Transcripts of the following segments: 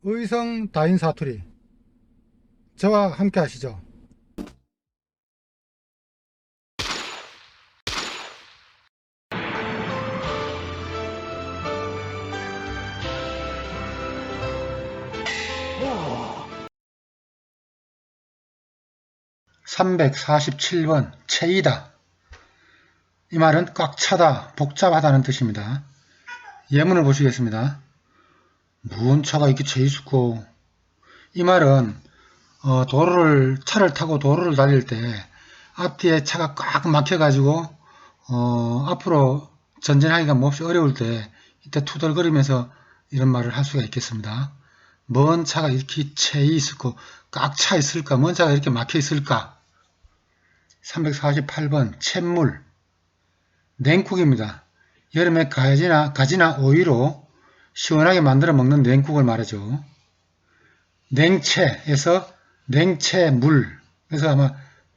의성 다인 사투리 저와 함께 하시죠. 오. 347번 채이다. 이 말은 꽉 차다, 복잡하다는 뜻입니다. 예문을 보시겠습니다. 무슨 차가 이렇게 채 있고, 이 말은 차를 타고 도로를 달릴 때 앞뒤에 차가 꽉 막혀가지고 앞으로 전진하기가 몹시 어려울 때 이때 투덜거리면서 이런 말을 할 수가 있겠습니다. 먼 차가 이렇게 채 있고 꽉 차 있을까? 먼 차가 이렇게 막혀 있을까? 348번 챗물 냉국입니다. 여름에 가지나 오이로 시원하게 만들어 먹는 냉국을 말하죠. 냉채에서 냉채물, 그래서 아마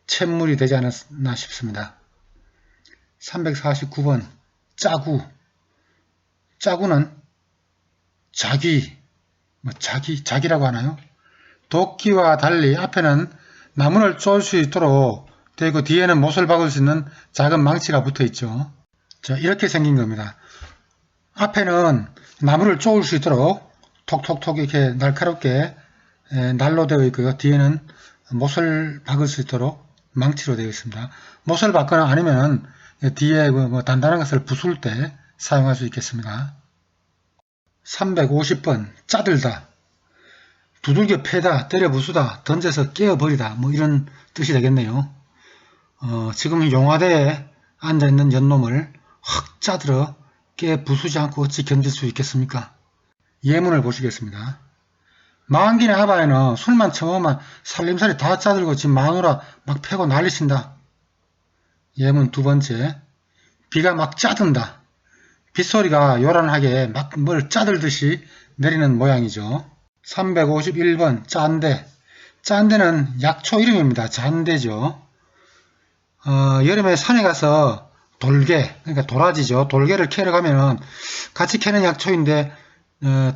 챗물이 되지 않았나 싶습니다. 349번 짜구. 짜구는 자기라고 하나요? 도끼와 달리 앞에는 나무를 쪼을 수 있도록 되고 뒤에는 못을 박을 수 있는 작은 망치가 붙어 있죠. 자, 이렇게 생긴 겁니다. 앞에는 나무를 쪼을 수 있도록 톡톡톡 이렇게 날카롭게 날로 되어 있고요. 뒤에는 못을 박을 수 있도록 망치로 되어 있습니다. 못을 박거나 아니면 뒤에 뭐 단단한 것을 부술 때 사용할 수 있겠습니다. 350번 짜들다. 두들겨 패다, 때려 부수다, 던져서 깨어버리다, 뭐 이런 뜻이 되겠네요. 지금 용화대에 앉아있는 연놈을 확 짜들어 깨 부수지 않고 어찌 견딜 수 있겠습니까? 예문을 보시겠습니다. 망기네 아바에는 술만 처먹으면 살림살이 다 짜들고 지금 마누라 막 패고 난리친다. 예문 두 번째, 비가 막 짜든다. 빗소리가 요란하게 막 뭘 짜들듯이 내리는 모양이죠. 351번 짠데. 짠데는 약초 이름입니다. 잔데죠. 여름에 산에 가서 돌개, 그러니까 도라지죠. 돌개를 캐러 가면은 같이 캐는 약초인데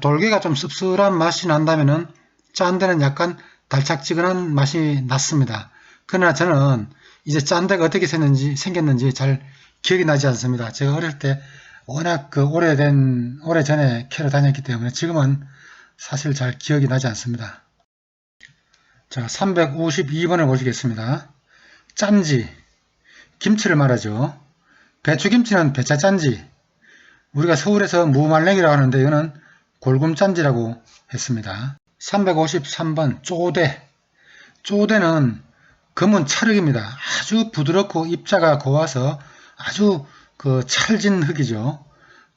돌개가 좀 씁쓸한 맛이 난다면은 짠데는 약간 달짝지근한 맛이 났습니다. 그러나 저는 이제 짠데가 어떻게 생겼는지 잘 기억이 나지 않습니다. 제가 어릴 때 워낙 오래전에 캐러 다녔기 때문에 지금은 사실 잘 기억이 나지 않습니다. 자, 352번을 보시겠습니다. 짠지, 김치를 말하죠. 배추김치는 배차짠지, 우리가 서울에서 무말랭이라고 하는데 이거는 골금짠지라고 했습니다. 353번 쪼대, 쪼대는 검은 찰흙입니다. 아주 부드럽고 입자가 고와서 아주 찰진 흙이죠.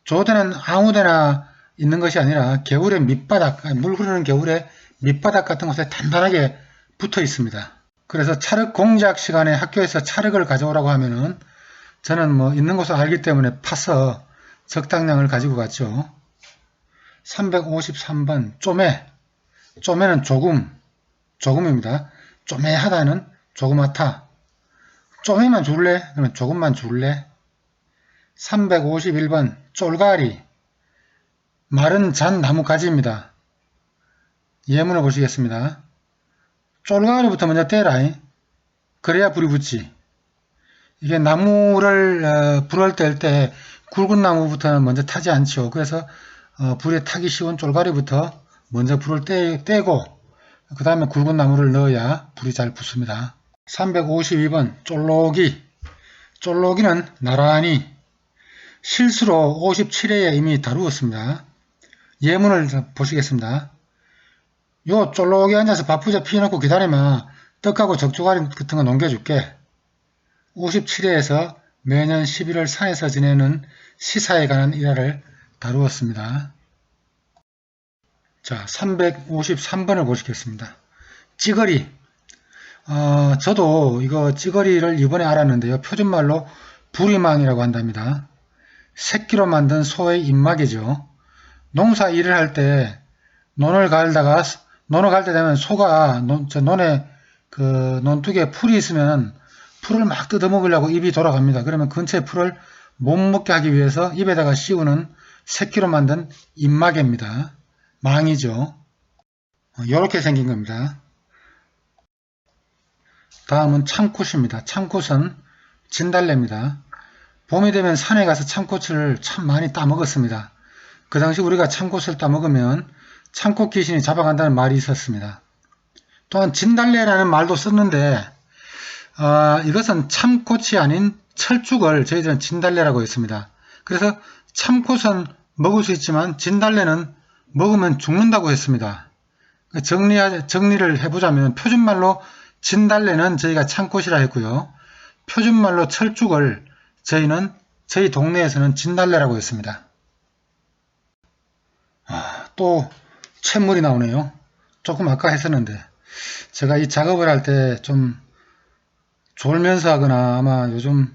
조대는 아무데나 있는 것이 아니라 겨울에 밑바닥, 물 흐르는 겨울에 밑바닥 같은 곳에 단단하게 붙어 있습니다. 그래서 찰흙 공작 시간에 학교에서 찰흙을 가져오라고 하면은 저는 뭐 있는 곳을 알기 때문에 파서 적당량을 가지고 갔죠. 353번 쪼매. 쪼매는 조금입니다. 쪼매하다는 조그맣다. 쪼매만 줄래? 그러면 조금만 줄래? 351번 쫄가리. 마른 잔 나뭇가지입니다. 예문을 보시겠습니다. 쫄가리부터 먼저 떼라. 그래야 불이 붙지. 이게 나무를 불을 뗄 때 굵은 나무부터는 먼저 타지 않죠. 그래서 불에 타기 쉬운 쫄가리부터 먼저 불을 떼고 그 다음에 굵은 나무를 넣어야 불이 잘 붙습니다. 352번 쫄로기. 쫄로기는 나란히. 실수로 57회에 이미 다루었습니다. 예문을 보시겠습니다. 요 쫄록이 앉아서 밥부자 피워놓고 기다리면 떡하고 적조가리 같은 거 넘겨줄게. 57회에서 매년 11월 산에서 지내는 시사에 관한 일화를 다루었습니다. 자, 353번을 보시겠습니다. 찌거리. 저도 이거 찌거리를 이번에 알았는데요. 표준말로 부리망이라고 한답니다. 새끼로 만든 소의 입마개죠. 농사 일을 할 때 논을 갈 때 되면 소가 논에 논둑에 풀이 있으면 풀을 막 뜯어먹으려고 입이 돌아갑니다. 그러면 근처에 풀을 못 먹게 하기 위해서 입에다가 씌우는 새끼로 만든 입마개입니다. 망이죠. 이렇게 생긴 겁니다. 다음은 참꽃입니다. 참꽃은 진달래입니다. 봄이 되면 산에 가서 참꽃을 참 많이 따먹었습니다. 그 당시 우리가 참꽃을 따먹으면 참꽃 귀신이 잡아간다는 말이 있었습니다. 또한 진달래라는 말도 썼는데 이것은 참꽃이 아닌 철쭉을 저희들은 진달래라고 했습니다. 그래서 참꽃은 먹을 수 있지만 진달래는 먹으면 죽는다고 했습니다. 정리를 해보자면 표준말로 진달래는 저희가 참꽃이라 했고요. 표준말로 철쭉을 저희 동네에서는 진달래라고 했습니다. 또 쇳물이 나오네요. 조금 아까 했었는데 제가 이 작업을 할 때 좀 졸면서 하거나 아마 요즘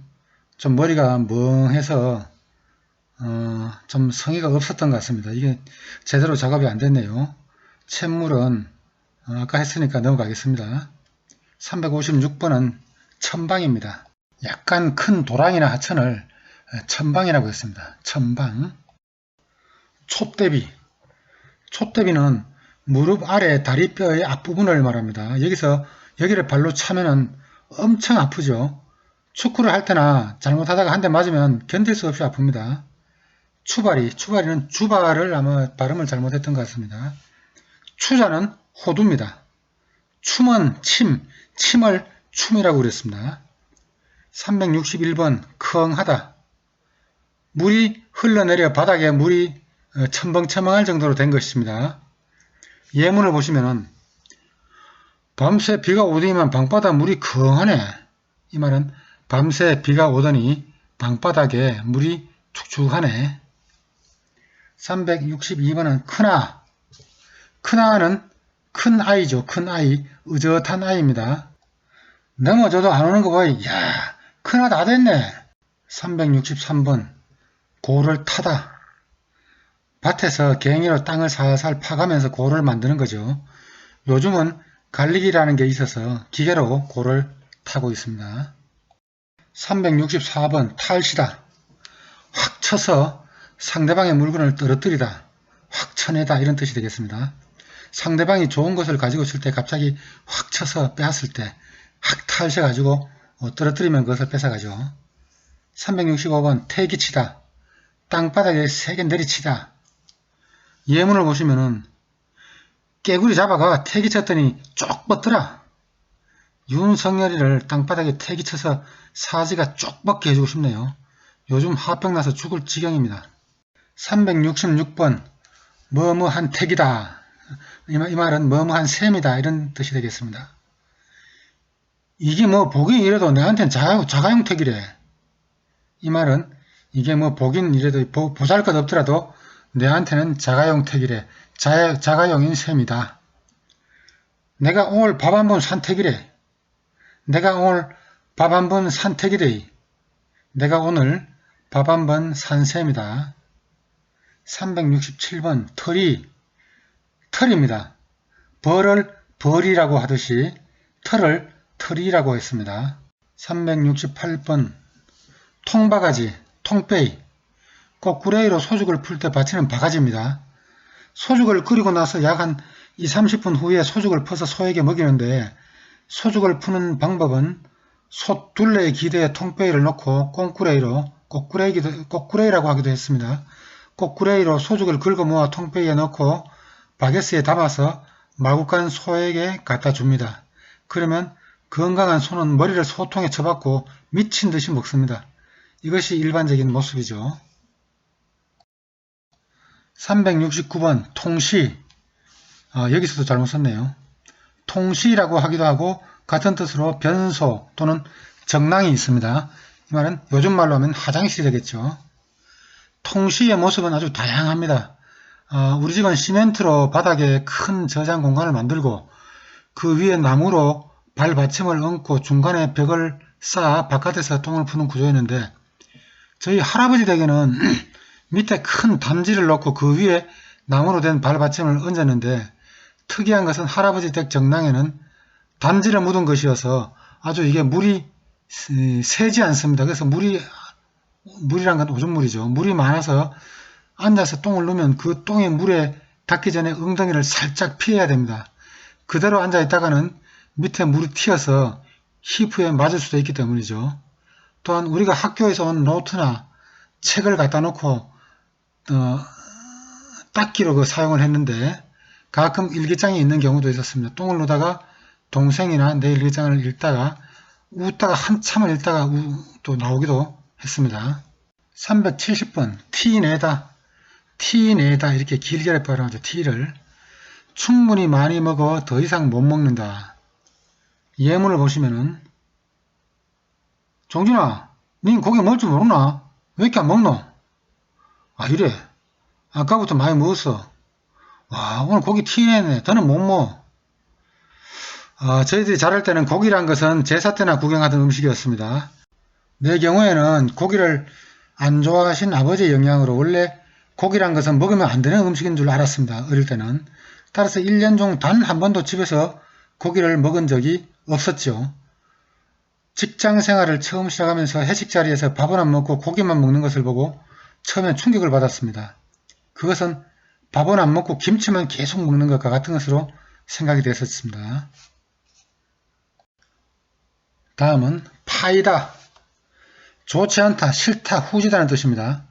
좀 머리가 멍해서 좀 성의가 없었던 것 같습니다. 이게 제대로 작업이 안 됐네요. 쇳물은 아까 했으니까 넘어가겠습니다. 356번은 천방입니다. 약간 큰 도랑이나 하천을 천방이라고 했습니다. 천방. 촛대비는 무릎 아래 다리뼈의 앞부분을 말합니다. 여기를 발로 차면은 엄청 아프죠. 축구를 할 때나 잘못하다가 한 대 맞으면 견딜 수 없이 아픕니다. 추바리는 주바를 아마 발음을 잘못했던 것 같습니다. 추자는 호두입니다. 춤은 침을 춤이라고 그랬습니다. 361번 컹하다. 물이 흘러내려 바닥에 물이 첨벙첨벙할 정도로 된 것입니다. 예문을 보시면은 밤새 비가 오더니만 방바닥 물이 컹하네. 이 말은 밤새 비가 오더니 방바닥에 물이 축축하네. 362번은 크나. 크나는 큰 아이죠. 큰 아이, 의젓한 아이입니다. 넘어져도 안 오는 거 봐요. 야, 크나 다 됐네. 363번 고를 타다. 밭에서 갱이로 땅을 살살 파가면서 고를 만드는 거죠. 요즘은 갈리기라는 게 있어서 기계로 고를 타고 있습니다. 364번 탈시다. 확 쳐서 상대방의 물건을 떨어뜨리다. 확 쳐내다 이런 뜻이 되겠습니다. 상대방이 좋은 것을 가지고 있을 때 갑자기 확 쳐서 빼앗을 때 확 탈셔가지고 떨어뜨리면 그것을 뺏어가죠. 365번 태기치다. 땅바닥에 세게 내리치다. 예문을 보시면은 깨구리 잡아가 태기쳤더니 쪽 뻗더라. 윤석열이를 땅바닥에 태기쳐서 사지가 쪽 뻗게 해주고 싶네요. 요즘 화병나서 죽을 지경입니다. 366번 뭐뭐한 택이다. 이 말은 뭐뭐한 셈이다 이런 뜻이 되겠습니다. 이게 뭐 보긴 이래도 내한테는 자가용 택이래. 이 말은 이게 뭐 보긴 이래도 보잘것 없더라도 내한테는 자가용 택이래. 자가용인 셈이다. 내가 오늘 밥 한 번 산 택이래. 내가 오늘 밥 한 번 산 택이래. 내가 오늘 밥 한 번 산 셈이다. 367번 털입니다. 벌을 벌이라고 하듯이 털을 털이라고 했습니다. 368번 통바가지, 통빼이. 거꾸레이로 소죽을 풀 때 받치는 바가지입니다. 소죽을 끓이고 나서 약 한 20-30분 후에 소죽을 퍼서 소에게 먹이는데 소죽을 푸는 방법은 솥 둘레에 기대에 통빼이를 넣고 거꾸레이라고 하기도 했습니다. 거꾸레이로 소죽을 긁어 모아 통빼이에 넣고 바게스에 담아서 마구간 소에게 갖다 줍니다. 그러면 건강한 소는 머리를 소통에 쳐박고 미친 듯이 먹습니다. 이것이 일반적인 모습이죠. 369번 통시. 여기서도 잘못 썼네요. 통시라고 하기도 하고 같은 뜻으로 변소 또는 정낭이 있습니다. 이 말은 요즘 말로 하면 화장실이 되겠죠. 통시의 모습은 아주 다양합니다. 우리 집은 시멘트로 바닥에 큰 저장 공간을 만들고 그 위에 나무로 발받침을 얹고 중간에 벽을 쌓아 바깥에서 똥을 푸는 구조였는데 저희 할아버지 댁에는 밑에 큰 담지를 놓고 그 위에 나무로 된 발받침을 얹었는데 특이한 것은 할아버지 댁 정랑에는 담지를 묻은 것이어서 아주 이게 물이 새지 않습니다. 그래서 물이란 건 오줌물이죠. 물이 많아서 앉아서 똥을 누면 그 똥의 물에 닿기 전에 엉덩이를 살짝 피해야 됩니다. 그대로 앉아있다가는 밑에 물이 튀어서 히프에 맞을 수도 있기 때문이죠. 또한 우리가 학교에서 온 노트나 책을 갖다 놓고 닦기로 사용을 했는데 가끔 일기장이 있는 경우도 있었습니다. 똥을 누다가 동생이나 내 일기장을 읽다가 웃다가 한참을 읽다가 또 나오기도 했습니다. 370번 티 내다 이렇게 길게 발음하죠. 티를 충분히 많이 먹어 더 이상 못 먹는다. 예문을 보시면은 종진아 닌 고기 먹을 줄 모르나? 왜 이렇게 안 먹노? 아 이래 아까부터 많이 먹었어. 와 오늘 고기 티 내네. 더는 못 먹어. 저희들이 자랄 때는 고기란 것은 제사 때나 구경하던 음식이었습니다. 내 경우에는 고기를 안 좋아하신 아버지의 영향으로 원래 고기란 것은 먹으면 안 되는 음식인 줄 알았습니다. 어릴 때는. 따라서 1년 중 단 한 번도 집에서 고기를 먹은 적이 없었죠. 직장 생활을 처음 시작하면서 회식 자리에서 밥은 안 먹고 고기만 먹는 것을 보고 처음엔 충격을 받았습니다. 그것은 밥은 안 먹고 김치만 계속 먹는 것과 같은 것으로 생각이 됐었습니다. 다음은 파이다. 좋지 않다, 싫다, 후지다는 뜻입니다.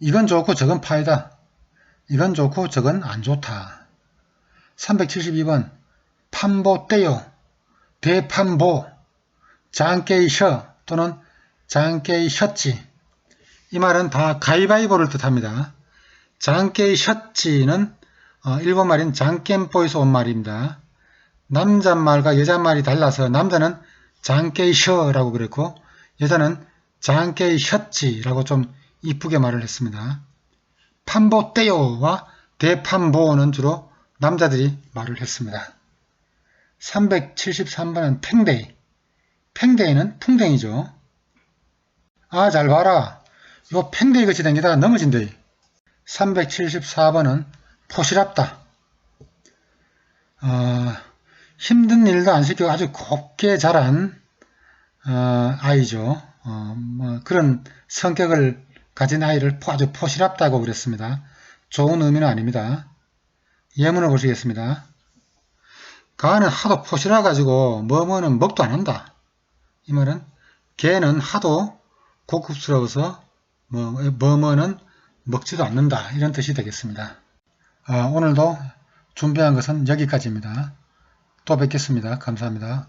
이건 좋고 저건 파이다. 이건 좋고 저건 안 좋다. 372번 판보떼요. 대판보 장깨이셔 또는 장깨이셨지. 이 말은 다 가위바위보를 뜻합니다. 장깨이셨지는 일본말인 장겜보에서 온 말입니다. 남자말과 여자말이 달라서 남자는 장깨이셔라고 그랬고 여자는 장깨이셨지라고 좀 이쁘게 말을 했습니다. 판보떼요와 대판보는 주로 남자들이 말을 했습니다. 373번은 팽데이. 팽데이는 풍뎅이죠. 아, 잘 봐라. 요 팽데이 같이 댕기다가 넘어진대. 374번은 포시랍다. 힘든 일도 안 시키고 아주 곱게 자란 아이죠. 그런 성격을 가진 아이를 아주 포시랍다고 그랬습니다. 좋은 의미는 아닙니다. 예문을 보시겠습니다. 가는 하도 포시라가지고 뭐뭐는 먹도 안 한다. 이 말은 걔는 하도 고급스러워서 뭐뭐는 먹지도 않는다. 이런 뜻이 되겠습니다. 오늘도 준비한 것은 여기까지입니다. 또 뵙겠습니다. 감사합니다.